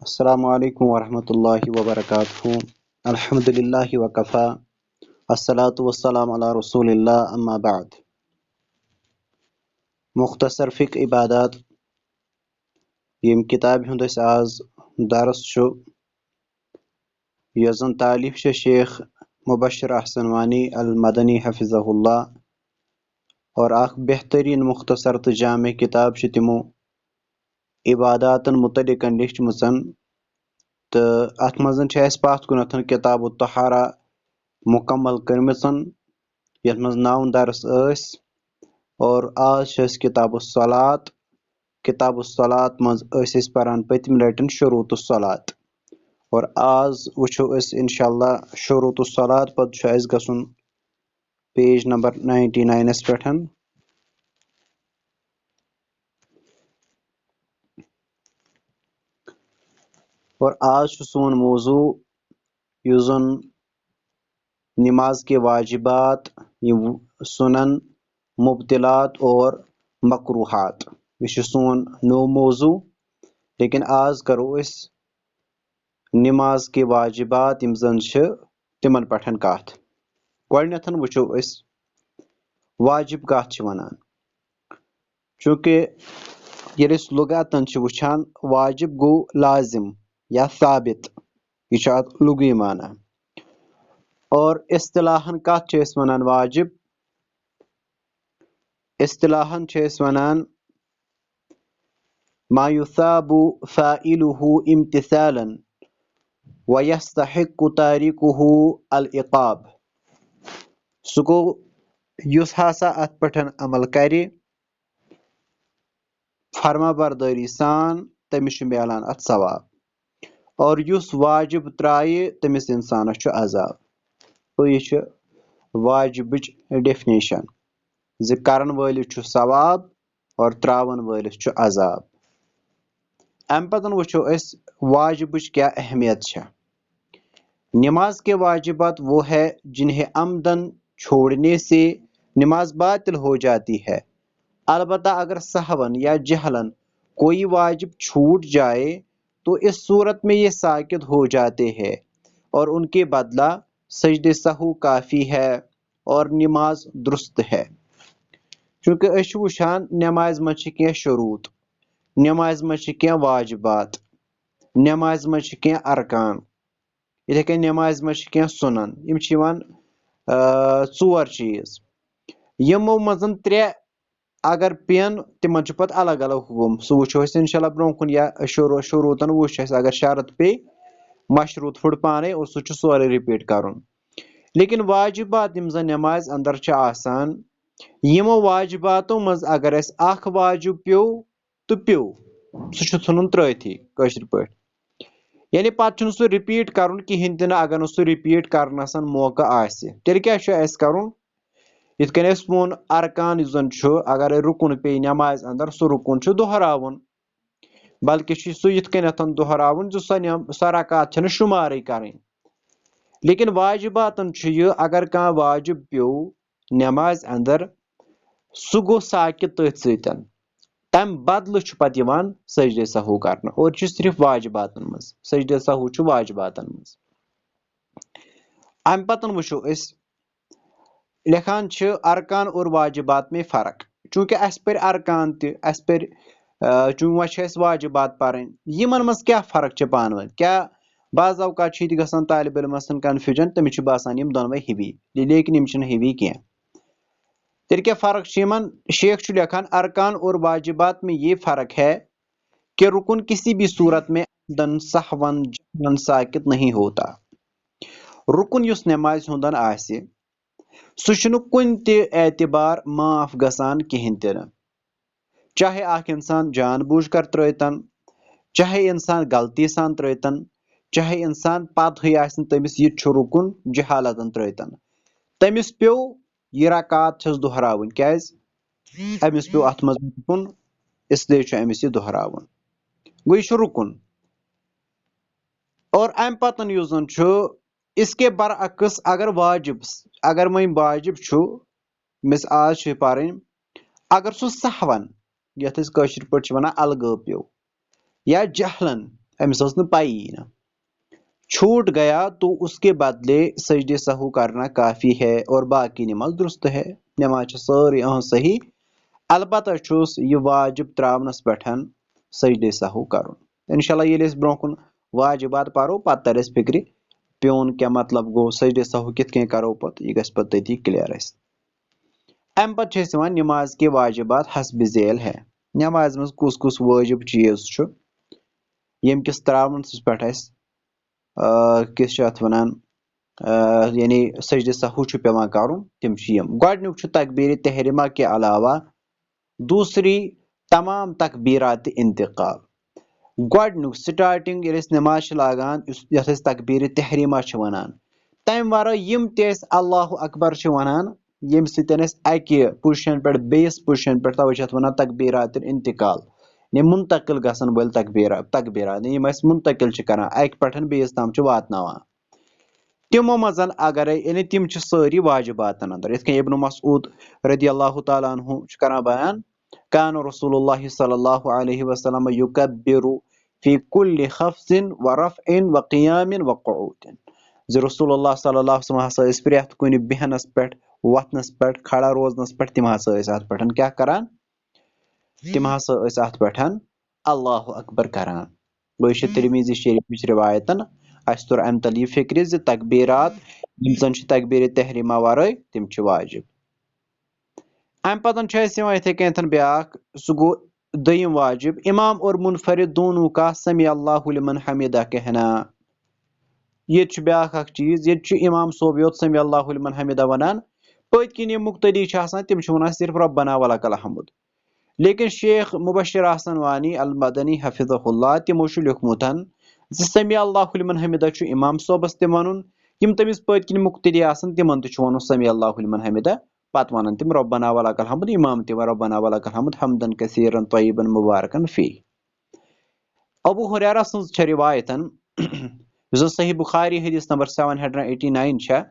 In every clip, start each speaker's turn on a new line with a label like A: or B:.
A: अस्सलामु अलैकुम वरहमतुल्लाहि वबरकातुहू। अल्हम्दुलिल्लाहि वकफ़ा अस्सलातु वस्सलामु अला रसूलिल्लाह अम्मा बाद। मुख्तसर फ़िक़्ह इबादात यम किताब हुंद आज दरस छु यस ज़न तालिफ छ शेख मुबश्शिर अहसन वानी अल मदनी हफिज़हुल्लाह और अख बेहतरीन मुख्तसर तो जामे किताब छ तिमो इबादातन मुतलिकन लिखमचन तो अथ मज़न छ अस पथ कुनथन किताब तहारा मुकम्मल करमचन यथ मज 9 दरस अस और आज छ अस किताब सलात मज अस परान पतम लटन शुरूत सलात और आज वुचो अस इंशाअल्लाह शुरूत सलात पद छ अस गसुन पेज नंबर 99 पेठन। और आज सोन मौजू युस ज़न नमाज के वाजिबात सुनन मुब्तिलात और मकरूहात यह सोन नो मौजू। लेकिन आज करो अस नमाज के वाजिबात यम ज़न छ तिमन पठन कथ। गोडनेथन वुचो अस वाजिब कथ छ वनान, चूंकि ये लुगातन छ वुछान वाजिब गो लाजिम या साबित, यह लुगी माना। और इस्तिलाहन कथ छ अस वनान वाजिब, इस्तिलाहन छ अस वनान मा युसाबु फाइलुहु इम्तिसालन व यस्तहिक्कु तारिकुहु अल इकाब। सु गो युस हसा अथ पठन अमल करे फरमा बरदारी सान तमिस छु मिलान अथ सवाब, और युस वाजिब त्राये तमिस इंसानस छु अजाब। तो यह वाजिबिच डेफिनेशन ज करन वालिस छु सवाब और त्रावन वालिस छु अजाब। अम पतन वुचो अस वाजिबिच क्या अहमियत छ। नमाज के वाजिबात वो है जिन्हें अमदन छोड़ने से नमाज बातिल हो जाती है। अलबत्ता अगर सहवन या जहलन कोई वाजिब छूट जाए तो इस सूरत में ये साकित हो जाते हैं और उनके बदला सजदे सहू काफ़ी है और नमाज दुरुस्त है। चूँकि अस वुछान नमाज मज कह शुरूत, नमाज मज कह वाजिबात, नमाज मज कह अरकान, इथे कन नमाज मज कह सुनन, यम चोर चीज। यमो मजन त्रे अगर पेन तिमन छु पत अलग अलग हुकुम, सो वुचो अस इंशाल्लाह ब्रोंकुन या शुरूतन वुच अस अगर शरत पे मशरूत फुट पाने और सो छु सोरे रिपीट करुन। लेकिन वाजिबात यम जन नमाज अंदर छ आसान, यमो वाजिबातों मज अगर अस अख वाजिब प्यो तो प्यो, सो छु थुनुन त्रैथी कशर पठ, यानी पत छु सो रिपीट करुन किहिन तिन अगर सो रिपीट करनस मौका आसे। तेल क्या छु अस करुन, यथ कन अस वोन अरकान जन छु अगर रुकुन पे नमाज अंदर सो रुकुन छु दोहरावन, बल्कि सो यथ कन दोहरावन जो सो रकात छन शुमार करें। लेकिन वाजिबातन छु यह अगर कह वाजिब प्यो नमाज अंदर सो गो साकित तथ सतन, तम बदल छु पत यवान सजदे सहू करना, और छु सिर्फ वाजिबातन मज, सजदे सहू छु वाजिबातन मज। अम पतन वुचो अस लिखान छ अरकान और वाजिबात में फर्क। चूंकि अस पर अरकान त अस पर चूंकि अस वाजिबात पढ़न, यमन मज क्या फर्क छ पान वन, क्या बाज अवकात छ गसान तालिब इल्मस कन्फ्यूजन, तमिस छ बासान यम दोनवे हिवी, लेकिन यम छन हिवी कह। तेल क्या फर्क छ यमन, शेख छु लिखान अरकान और वाजिबात में ये फर्क है कि रुकुन किसी भी सूरत में दन सहवन जहलन साकित नहीं होता। रुकुन युस नमाज हुंदन आसे सो छुन कुन ते एतबार माफ गसान किहिन तिन, चाहे आख इंसान जानबूझ कर त्रैतन, चाहे इंसान गलती सान त्रैतन, चाहे इंसान पत हुई आसन तमिस यह छु रुकुन जहालतन त्रैतन, तमिस प्यो यह रकात छस दोहरावन, क्याज अमिस प्यो अथ मज रुकुन, इसलिए छु अमिस यह दोहरावन, गो यह छु रुकुन। और अम पतन युस जन छु इसके बरअक्स अगर वाजिब, अगर वह वाजिब छु मिस आज छु पारन, अगर सो सहवन यथ कशर पट वनान अलगो प्यो या जहलन अमिस ओस न पाई ना, छूट गया तो उसके बदले सजदे सहू करना काफी है और बाकी नमाज दुरुस्त है। नमाज सारी सही, अलबत्ता छुस यह वाजिब त्रावनस पेठन सजदे सहू करुन। इंशाल्लाह ये ब्रोह कुन वाजिबात परो पत तर फिक्र प्योन क्या मतलब गो, सजदे सहू कित कन करो पत, यह गस पत तती क्लियर अस। अम पत नमाज के वाजिबात हस्ब झेल है। नमाज मज कुस कुस वाजिब चीज छु यम किस त्रावनस पेठ किस वनान यानी सजदे सहू पेवान करुन तिम गोडनुक तकबीर तहरीमा के अलावा दूसरी तमाम तकबीरात इंतकाल। गोडनुक स्टार्टिंग ये नमाज लागान यथ तकबीर तहरीमा वनान, तम वर यम अल्लाह अकबर वनान यम सकि पोजिशन पे बेस पोजिशन पे, तवे वनान तकबीरात इंतकाल, ने मुंतकिल गसन वल तकबीरात यम मुंतकिल कर अक पे बेस तम वातनावान। तिमो मज अगर यानी तिम सारी वाजिबात अंदर, इथ इब्न मसूद रदी अल्लाह तआला अन्हु कर बयान, कान रसूलुल्लाह सल्लल्लाहु अलैहि वसल्लम युकब्बिरु फी कुल्लि खफ्ज़िन व रफ़इन व क़ियामिन व क़ुऊदिन। रसूलुल्लाह सल्लल्लाहु अलैहि वसल्लम प्रेथ कुन बेहनस पे, वथनस पे, खड़ा रोजनस पे तिम अत पे क्या करान, तिम अत पे अल्लाहु अकबर करान। वह तिरमिज़ी शरीफ रिवायतन अस तुर अम तल यह फिक्र तकबीरात यम जन तकबीर तहरीमा वराय तिम वाजिब। अम पतन इथे कन ब्याक सह गो दयिम वाजिब, इमाम और मुनफरिद दोनों का समी अल्लाहु लिमन हमिदा कहना। ये ब्याक चीज, ये इमाम सोब योत समी अल्लाहु लिमन हमिदा वनान, पत किन मुक्तदी तिम वनान सिर्फ रब्बना वलकल हम्द। लेकिन शेख मुबशिर अहसन वानी अल मदनी हफिज़हुल्लाह तिमो लिखमुत समी अल्लाहु लिमन हमिदा इमाम सोबस ते वनुन, यम तमिस पत किन मुक्तदी तिमन वन समी अल्लाहु लिमन हमिदा, पत वन तिम रब्बना वलकल हम्द, इमाम ते रब्बना वलकल हम्द हमदन कसीरन तय्यिबन मुबारकन फी। अबू हुरैरा सज रिवायतन सही बुखारी हदीस नंबर 789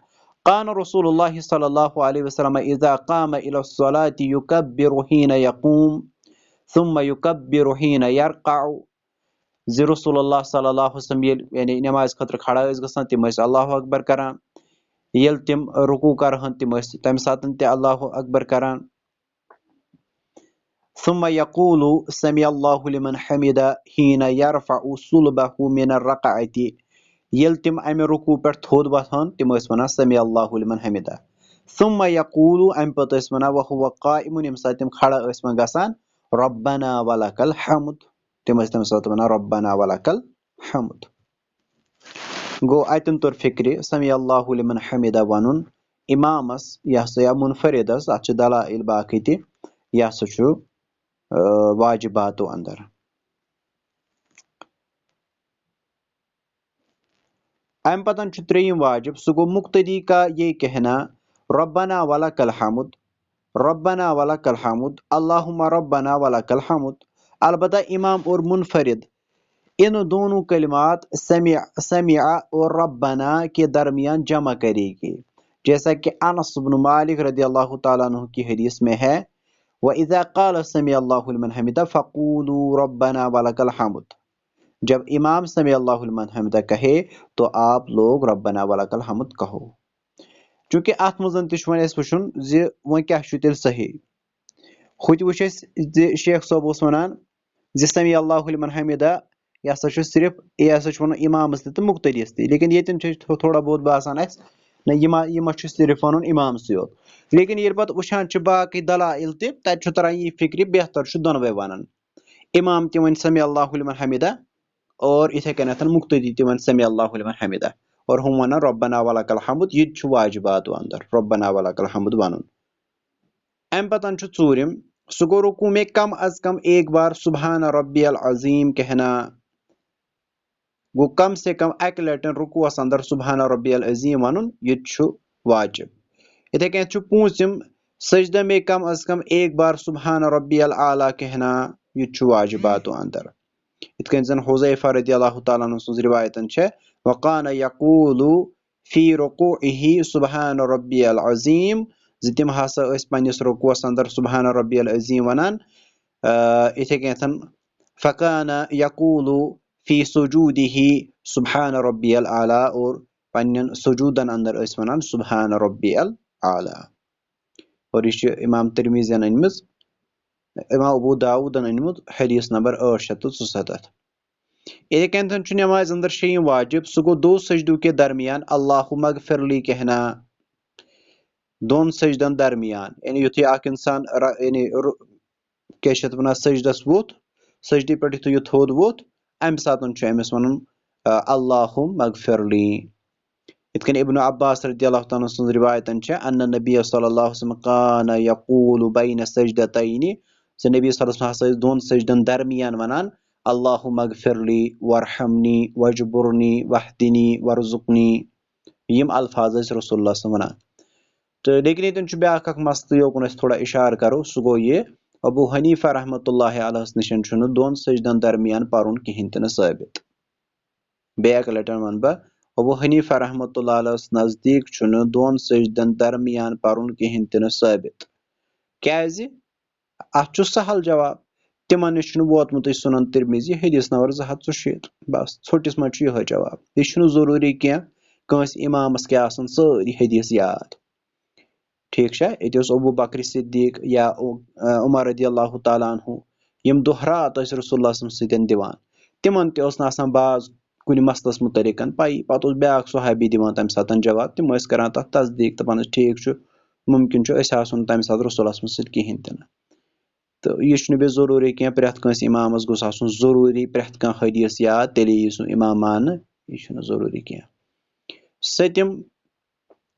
A: कान रसूलुल्लाह सल्लल्लाहु अलैहि वसल्लम इज़ा क़ाम इला स्सलाति युकब्बिरु हीना यक़ूम सुम्मा युकब्बिरु हीना यरक़अ। रसूलुल्लाह सल्लल्लाहु अलैहि वसल्लम यानी नमाज खतर खड़ा गसान तिम अल्लाहु अकबर करान, यल तिम रुकू करहन तिम तम सातन ते अल्लाहु अकबर करान। सुम्मा यक़ूलु समी अल्लाहु लिमन हमिदा हीना यरफ़अ सुल्बहु मिन अर्रक़अति। यल तिम अमे रुकू पे थोद वथान तिम वन समी अल्लाहु लिमन हमिदा। सुम्मा यक़ूलु अम पत वन वहुव क़ाइमुन यम सात तिम खड़ा गसान रब्बना वलकल हम्द, तिम तम सात वन रब्बना वलकल हम्द। गो अतन तुर फिक्र समी अल्लाहु लिमन हमिदा वनुन इमामस या मुनफरिदस अत दलाइल बाकी ति यह वाजिबातो अंदर। अम पतन त्रेयम वाजिब सह गो मुक्तदी का ये कहना रब्बना वलकल हम्द, रब्बना वलकल हम्द, अल्लाहुम्मा रब्बना वलकल हम्द। अलबत्ता इमाम और मुनफरिद इन दोनों कलिमात समिअ और रब्बना के दरमियान जमा करेगी, जैसा कि अनस इब्न मालिक रदी अल्लाह तआला अन्हु की हदीस में है, व इज़ा क़ाल समी अल्लाहु लिमन हमिदा फ़क़ूलू रब्बना वलकल हम्द। जब इमाम समी अल्लाहु लिमन हमिदा कहे तो आप लोग रब्बना वलकल हम्द कहो। चूंकि अत मज वुन वो क्या तेल सही खुद वो शेख सोब वनान समी अल्लाहु लिमन हमिदा यह सिर्फ यह वन इमामस तो मुक्तदीस ती, लेकिन ये थोड़ा बहुत बासान ना यह सिर्फ वन इमाम योत। लेकिन ये पे वुचान बाकी दलाइल तत तरह यह फिक्र बेहतर दोनवे वन, इमाम ते वन समी अल्लाहु लिमन हमिदा और इथे कन मुक्तदी ते वन समी अल्लाहु लिमन हमिदा, और हम वन रब्बना वलकल हम्द। यह वाजिबात अंदर रब्बना वलकल हम्द वन। अम पतन चूरिम सह गो रुकू में कम अज कम एक बार सुबहान रब्बियल अज़ीम कहना, गो कम से कम अक लटन रुकुअस अंदर सुबहान रब्बियल अज़ीम वन, यह वाजिब। इथे कन पूंचम सजदा में कम अज कम एक बार सुबहान रब्बियल आला कहना, यह वाजिबातो अंदर। इत जन हुज़ैफा रज़ियल्लाहु तआला अन्हु सुज रिवायतन वकान यक़ूलु फी रुकूइही सुबहान रब्बियल अज़ीम, तिम हसा पन्निस रुकुअस अंदर सुबहान रब्बियल अज़ीम वनान। इथे कन फ़कान यक़ूलु फी सुजूदिही सुब्हान रब्बियल आला और पन्नन सुजूदन अंदर ٲسۍ वनान सुब्हान रब्बियल आला। और यह इमाम तिरमिज़ीयन अनमज, इमाम अबू दाऊदन अनमुत हदीस नंबर 877। इथे कन नमाज अंदर वाजिब सह गो दो सजदों के दरमियान अल्लाहुम्मा अगफिरली कहना, दोन सजदन दरमियान, यानी युथी अख इंसान यानी क्या वन सजदस वोत, सजदे पे यु थोद वोत, अम सात अमिस वन अल्लाहुम्मा अगफिरली। इतकन इब्न अब्बास रदियल्लाहु तआला अन्हु रिवायतन अन्न नबी सल्लल्लाहु अलैहि वसल्लम कान यकूलु बैन सजदतैनि, नबी सल्लल्लाहु अलैहि वसल्लम दोन सजदन दरमियान वनान अल्लाहुम्मा अगफिरली वरहमनी वजबुरनी वहदिनी वरजुकनी, यम अल्फाज रसूलुल्लाह वनान। तो लेकिन ये ब्याख मसल योकुन थोड़ा इशार करो, सह गो ये अबू हनीफा रहमतुल्लाह अलैह निशन दोन सजदन दरमियान परुन कहीं तन साबित। बेक लटन वन बह अबू हनीफा रहमतुल्लाह अलैह नजदीक दोन सजदन दरमियान परुन कहीं तन साबित। क्याज अत सहल जवाब, तिमन निश वोतमुत सुनन तिरमिजी हदीस नंबर 270, बस छोटिस मज यह जवाब। यह जरूरी क्या कंस इमामस क्या सारी हदीस याद। ठीक है, ये अबू बकर सिद्दीक या उमर रदियल्लाहु ताला अन्हु यम दोहरात रसूलुल्लाह सतन दिवान, तिमन तस बाज कुन मसलस मुतलिक पई, पत ब्याक सहाबी दिवान तम सात जवाब, तिम करान तथ तस्दीक दपान ठीक मुमकिन तम सात रसूलुल्लाह सत कहीं तन। तो यह बे जरूरी क्या प्रेथ कंस इमामस गोस आसुन जरूरी प्रेथ कह हदीस याद, तेल यी सह इमाम मान, यह जरूरी क्या सतम।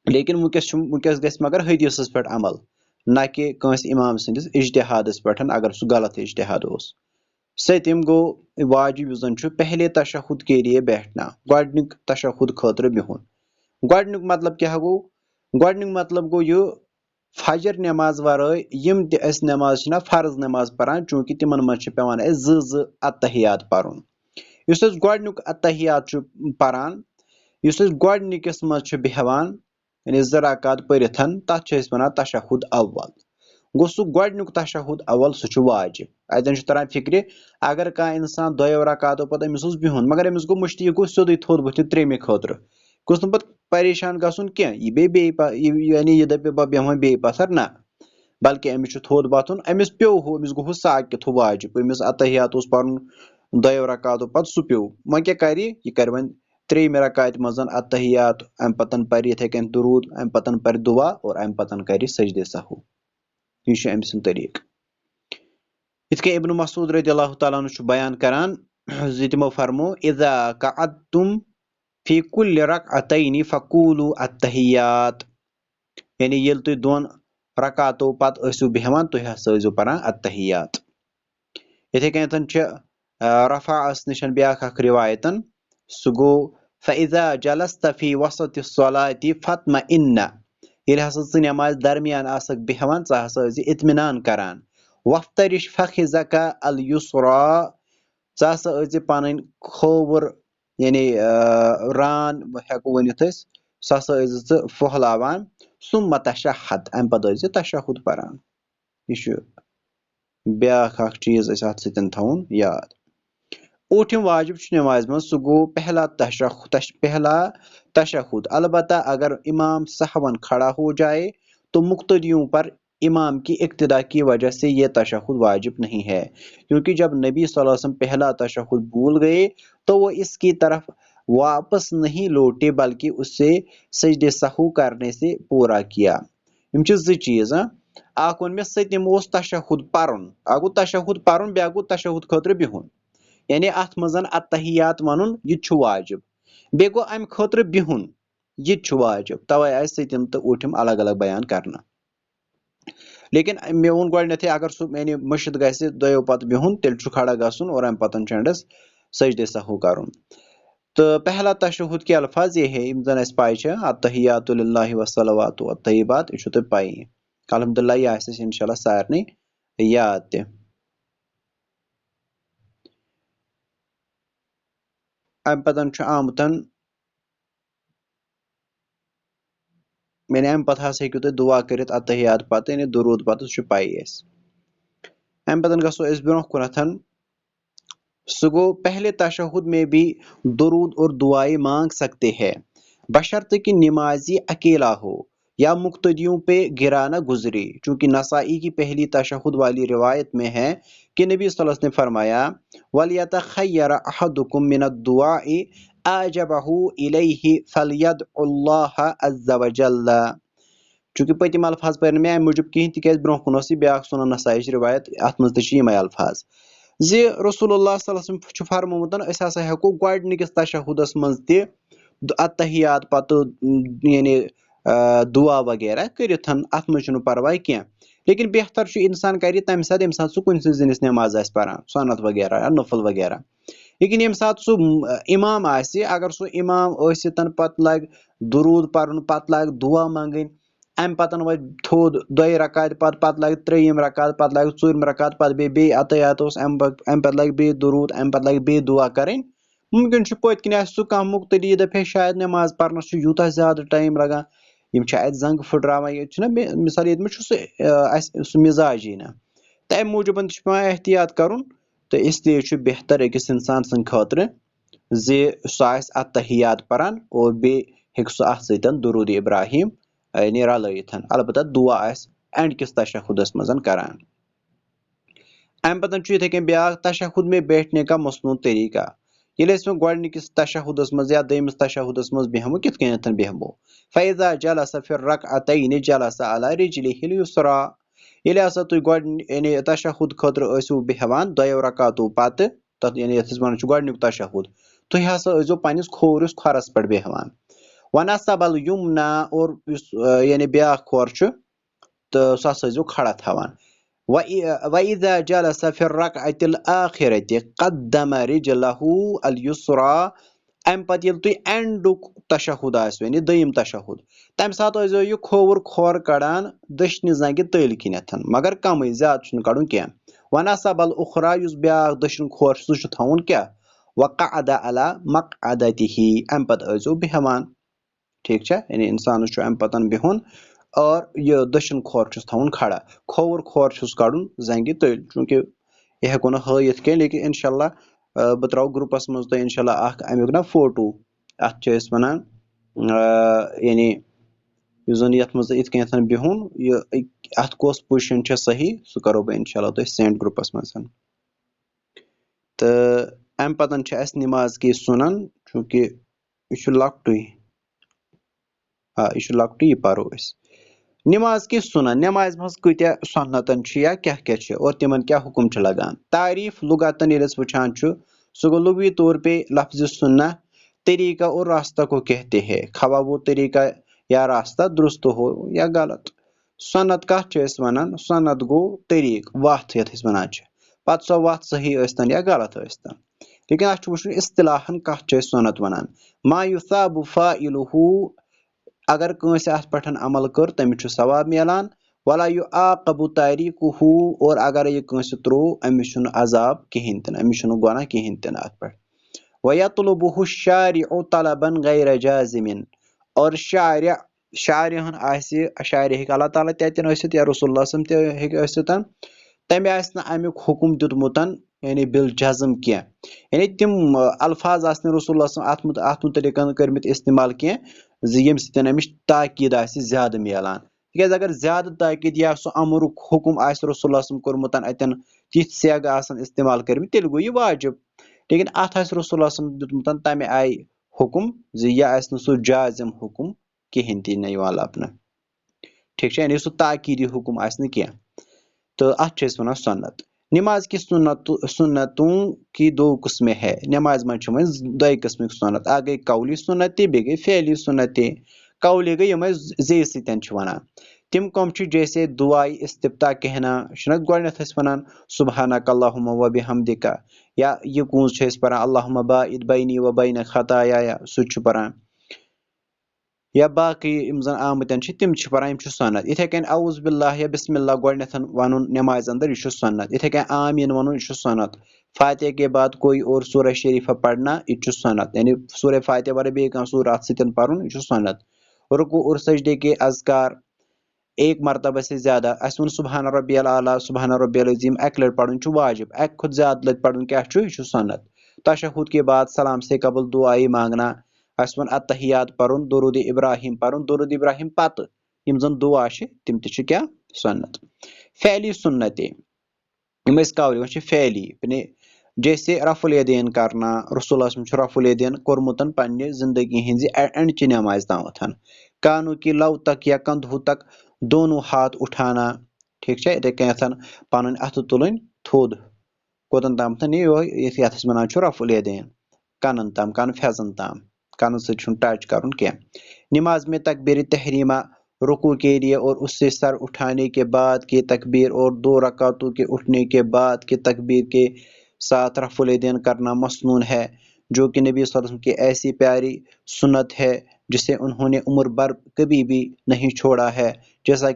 A: लेकिन वुनकस गस मगर हदीस पे अमल, ना कि कंस इमाम सदिस इज्तिहादस पे, अगर सह गलत इज्तिहाद हो। सतम गो वाजिब पहले तशहुद के लिए बैठना, गोडनिक तशहुद खतर बिहुन। गोडनिक मतलब क्या गो, गोडनिक मतलब गो यह फजर नमाज वराय यम नमाज फर्ज नमाज परान, चूंकि तिमन मज पेवान अत्तहियात परुन। युस गोडनिक अत्तहियात परान, युस गोडनिकस मज बेहवान यानी 2 रकात परिथन, तथ वन तशहुद अव्वल। गो सह गोडनिक तशहुद अव्वल सह वाजिब। अतन तरह फिक्र अगर कह इंसान 2 रकातों पे अमिस बिहुन, मगर अमिस गो मुश्त यह गो सोदे थोद वथित त्रेमे खतर, गोस पे परेशान गसुन क्या यानी यह दप बह बेहम बे पथर ना, बल्कि अमिस थोद वथुन, अमिस पे अमिस गो साकित वाजिब, अमिस अत्तहियात पर्न 2 रकातों पे सह पे वह क्या कर, यह कर वन 3 रकात मज अत्तहियात, अम पतन पर इथे कन दुरूद, अम पतन पर दुआ और अम पतन कर सजदे सहू। यह अम सद तरीक। इत इब्न मसूद रदियल्लाहु ताला अन्हु बयान करान तिमो फरमो इज़ा क़अदतुम फी कुल्लि रकअतैनि फक़ूलू अत्तहियात, यानी येल तुम 2 रकातों पत असु बेहवान तुम हसो परान अत्तहियात। इथे कन रफ़ाअस निशन ब्याख रिवायतन, सह गो फ़इज़ा जलस्त फी वसति स्सलाति फ़त्मइन्न, येल हसा नमाज दरमियान आसक बेहवान च हसा इत्मिनान करान, वफ्तरिश फ़खिज़क अल युसरा, च हसा पन खोवर यानी रान हेको वनित सह हसा फहलावान, सुम्मा तशहद, अम पत तशहुद परान। यह ब्याख चीज अत सतन थवन याद। ऊठम वाजिब नमाज मज सह गो पहला तशहुद, अलबत्ता अगर इमाम सहवन खड़ा हो जाए तो मुक्तदियों पर इमाम की इक्तिदा की वजह से यह तशहुद वाजिब नहीं है, क्योंकि जब नबी सल्लल्लाहु अलैहि वसल्लम पहला तशहुद भूल गए तो वो इसकी तरफ वापस नहीं लौटे, बल्कि उससे सजदे सहू करने से पूरा किया। यम जो चीज अख वो मे सतम तशहुद पर्न, अगो तशहुद पर्न, ब्या गो तशहुद खतर बिहुन, यानी अत मज अत्तहियात वनुन यह वाजिब, बे गो अम खतर बिहुन यह वाजिब, तवे आय सतम तो ऊठम अलग अलग बयान करना। लेकिन मे वोन गोडनेथे अगर सह यानी मशिद गस 2 पत बिहुन, तेल खड़ा गसुन और अम पतन चंडस सजदे सहू करुन। तो पहला तशहुद के अल्फाज ये है यम जन पाई अत्तहियातु लिल्लाहि वस्सलावातु अत्तय्यिबात, यह तुम पाई। अल्हम्दुलिल्लाह यह इंशाल्लाह सारनी याद ते। अम पतन आमतन मैंने अम पत हस हेकु तुम दुआ करित अत्तहियात पत यानी दुरूद पत, सह पाई। अम पतन गसो ब्रोह कुनथन सो गो पहले तशहुद में भी दुरूद और दुआएं मांग सकते हैं, बशर्ते कि नमाजी अकेला हो या मुक्तदियों पे गिरा न गुजरे। चूंकि नसाई की पहली तशहुद वाली रिवायत में है कि नबी सल्लल्लाहु अलैहि वसल्लम ने फरमाया, वलियतखय्यर अहदुकुम मिनद्दुआइ अजबहु इलैहि फलयदउल्लाह अज़्ज़ वजल्ल। चूंकि पतिम अल्फाज पर मे अमि मूजूब कहें तिकाज ब्रोह कुन ओस ब्याक सुनन नसाई रिवायत अत मज तमें अल्फाज जे रसूलुल्लाह सल्लल्लाहु अलैहि वसल्लम फरमोमुत अस हसा हेको गोडनिकिस तशहुदस मज ते अत्तहियात पत यानी दुआ वगैरह करिथ अत मज परवाह कह, लेकिन बेहतर इंसान कर तम सात यम सात सह कुन जिनिस नमाज परान सनत वगैरह या नफल वगैरह। लेकिन यम सात सह इमाम अगर सह इमाम पत लग दुरूद पर्न पत लग दुआ मंगन अम पतन वह थोद दोय रकात पत लग त्रेयम रकात पत लग चूरम रकात पत बे अतयात अम पत लग बे दुरूद अम पत लग बे दुआ करें। मुमकिन पत किन सह कह मुक्तदी दपे शायद नमाज परनस यूता ज्यादा टाइम लगान यम जंग फुटरावान ये मिसाल ये सह मिजाजी ना, तम मूजूबन पे एहतियात करुन। तो इसलिए बेहतर अकिस इंसान सद खतर जे सह अत्तहियात परान और बे हेक सह अत सतन दुरूद इब्राहिम यानी रलयिथ, अलबत्ता दुआ एंड किस तशहुदस मज करान। अम पतन इथे कन ब्याक तशहुद में बैठने का मसनून तरीका। ये गोडनिकिस तशहुदस मज या दयमिस तशहुदस मज बेहमो कित कन बेहमो, फैजा जलस फिर रकअतैन जलस अला रिजलिहिल युसरा। ये हसा तुम गोड यानी तशहुद खतर बेहवान दोयो रकातों पत तथ यानी वन गोडनिक तशहुद तुम हसा जो पनिस खोवरिस खरस पे बेहवान। वनसबल युमना और यानी ब्याक खोर तो सह हसा खड़ा थवान। वइज़ा जलस फिर रकअतिल आखिरति क़द्दम रिजलहु अल युसरा। अम पत ये तुम एंडुक तशहुद यानी दयिम तशहुद तम सात यह खोवर खोर कड़ान दशनि जंगि तल किनथ मगर कम ज्यादा कड़न कह। वनसबल उखरा ब्याक दशन खोर सह थवन क्या वक़अद अला मक़अदतिही अम पत बेहवान। ठीक यानी इंसान अम पतन बिहुन और यह दशन खोर थवन खड़ा, खोवर खोर कड़न जंगि तल। चूंकि यह हेको न हयित कह, लेकिन इंशाल्लाह बह त्रो ग्रुपस मज तो इंशाल्लाह अमुक ना फोटो अत वनान यानी जन ये मज इत कन बिहुन यह अत कोस पोजिशन सही सह करो बह इंशाल्लाह तुम सेंड ग्रुपस मज। तो अम पतन नमाज की सुनन चूंकि यह लकटुई यह लकटुई यह परो नमाज की सुनन नमाज मज कत्या सुन्नतन या क्या क्या और तिमन क्या हुकुम लगान। तारीफ लुगतन वुचान सह गो लुगी तौर पे लफ्ज सुन्ना तरीका और रास्ता को कहते हैं, खवा वो तरीका या रास्ता दुरुस्त हो या गलत। सन्नत कत वनान, सन्नत गो तरीक वत यथ वनान पत सो वत सही या गलत स्तन। लेकिन अत वुचन इस्तिलाहन कत सन्नत वनान। मा युसाबु फाइलुहु अगर कंस अत पे अमल कर तमिस सवाब मिलान, वला युआक़बु तारिकुहु और अगर यह कंस त्रो अमिस अजाब कहें तन अमिस गुनाह कहें तन अत पे। वयतलुबुहु शारिउ तलबन गैर जाजिमिन और शारिहन शारि अल्लाह ताला तन या रसूलुल्लाह तम तम अमुक हुकुम दितमुतन यानी बिल जज़म कह, यानी तिम अल्फाज रसूलुल्लाह अत मुतलिक कर्मित इस्तेमाल कह ये सतन अमिस ताकीद ज्यादा मिलान। तिकाज अगर ज्यादा ताकीद या सह अमरुक हुकुम रसूलुल्लाह कोरमुत अतन तिथ सेग इस्तेमाल कर्मित तेल गो यह वाजिब। लेकिन अत रसूलुल्लाह दितमुत तमे आय हुकुम यह सह जाजिम हुकुम कहें ती न लबन। ठीक यानी सह ताकीदी हुकुम कह। तो अत वन सुन्नत। नमाज की सुन्नतों की दो किस्में है। नमाज मज दो किस्म सुन्नत, अ गई कौली सुन्नत बे गई फेली सुन्नत। कौली गई यम जे सतन वनान तिम कम जैसे दुआई इस्तिफ्ता कहना गोडनथ वनान सुबहानक अल्लाहुम्मा व बिहम्दिका, या यह कूज परान अल्लाहुम्मा बाइद बैनी व बैन खताया सह परान, या बाकी जन आमतन तिम परान सुन्नत। इथे कन औज़ बिल्लाह या बिस्मिल्लाह गोडनथ वन नमाज अंदर यह सुन्नत। इथे कन आमीन वन यह सुन्नत। फातिहा के बाद कोई और सूरह शरीफा पढ़ना यह सुन्नत, यानी सूरह फातिहा वर बे सूरह अत सतन पर्न यह सुन्नत। रुकू और सजदे के अज़कार एक मरतबह से ज्यादा अस सुबहान रब्बियल आला सुबहान रब्बियल अजीम एक लट पढ़न वाजिब एक खुद ज्यादा लट पढ़न क्या सुन्नत तशहुद के बाद सलाम से कबल दुआई मांगना अस अत्तहियात पढ़न दुरूद इब्राहिम पढ़न दुरूद इब्राहिम पत यम जन दुआ तिम क्या सुन्नत फैली सुन्नत कावल फैली जैसे रफुल यदैन करना रसूल रफुल यदैन कोरमुतन पन्ने जिंदगी हिंज एंड नमाज तामथन कानू की लव तक या कंधों तक दोनों हाथ उठाना ठीक है इथे कन पन अथ तुलन थोद कोतन तामथन ये वन रफुल यदैन कनन ताम कन फैजन ताम कन सच टच कर नमाज में तकबीर तहरीमा रुकू के लिए और उससे सर उठाने के बाद की तकबीर और 2 रकातों के उठने के बाद की तकबीर के साथ रफुल यदैन करना मसनून है जो कि नबी सल्लल्लाहु अलैहि वसल्लम की ऐसी प्यारी सुन्नत है जिसे उन्होंने उम्र भर कभी भी नहीं छोड़ा है जैसा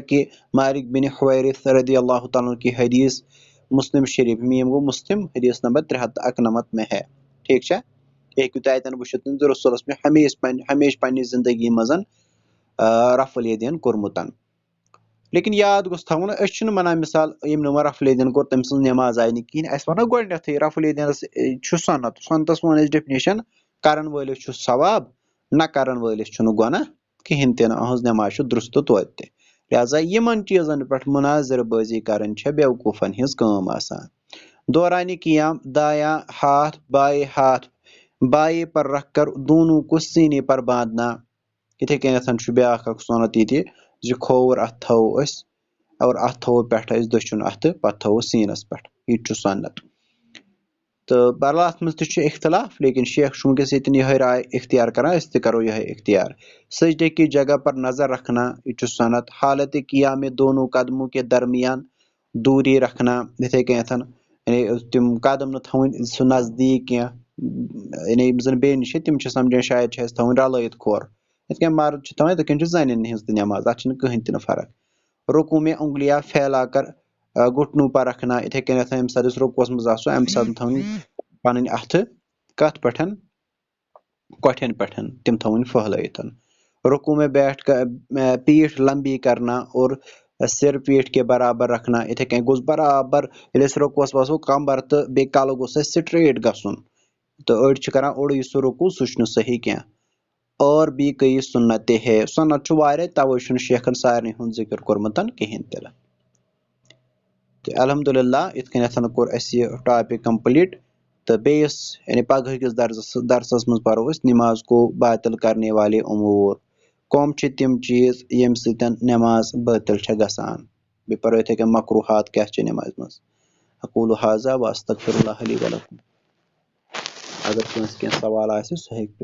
A: कि मालिक बिन हुवैरिथ रदियल्लाहु ताला की हदीस मुस्लिम शरीफ में वो मुस्लिम हदीस नंबर 391 में है ठीक है एक तन वुचित रसूल में हमेश पन्नी जिंदगी मजन रफुल यदैन कोरमुतन लेकिन याद गोस थवन अस मना मिसाल यम रफुल यदैन कोर तम सज नमाज आय कहीं अस वनो गोडनथ रफुल यदैन सन्नत सन्नतस वन डेफिनेशन करन वलिस सवाब न करन वलिस गुनाह कहीं तन अहज नमाज दुरुस्त तोत लिहाजा यमन चीजन पे मुनाजरबाजी करन बेवकूफन हिज काम आसान दौरान कियाम दायां हाथ बाएं पर रखकर दोनों को सीने पर बांधना इथे कन ब्या सुन्नत ये खोर अथ थो और अथ थो पे दचुन अथ पत थो सीनस पे यह सुन्नत तो बहरहाल अत मज इख्तलाफ लेकिन शेख वंकस ये राय इख्तियार करान अस करो यह इख्तियार सजदे की जगह पर नजर रखना यह सुन्नत हालत किया में दोनों कदमों के दरमियान दूरी रखना इथे कन तम कदम न थवन सह नजदीक यानी जन बे नश तम समझान शायद थवन रलत खोर इत मर्द थवन इत जन हज नमाज अत कहीं तन फर्क रुकू में उंगलियां फैलाकर घुटनों पर रखना इथे कन यम सात रुकुस मज अम सात थवन पन अथ कथ पे कोठन पे तम थवन फहलत रुकू में बैठ कर पीठ लंबी करना और सिर पीठ के बराबर रखना इथे कन गोस बराबर रुकुस वसो कमर तो बे कल गोस स्ट्रेट गसन तो अड़ कर ओड़ रुकू सह सही क्या और भी कई सुन्नतें है सुन्नत वारे तवे शेखन सारे हूं जिक्र कोरमुत कहीं तो अल्हम्दुलिल्लाह इत कन कोर यह टॉपिक कंप्लीट तो बेस यानी पगह किस दरसस मज परो नमाज को बातिल करने वाले उमूर कम तम चीज यम सतन नमाज बातिल गसान बे परो इथे कन मकरूहात क्या नमाज मज अकूलु हाजा व अस्तगफिरुल्लाह ली व लकुम अगर कह सवाल आसे सह हेक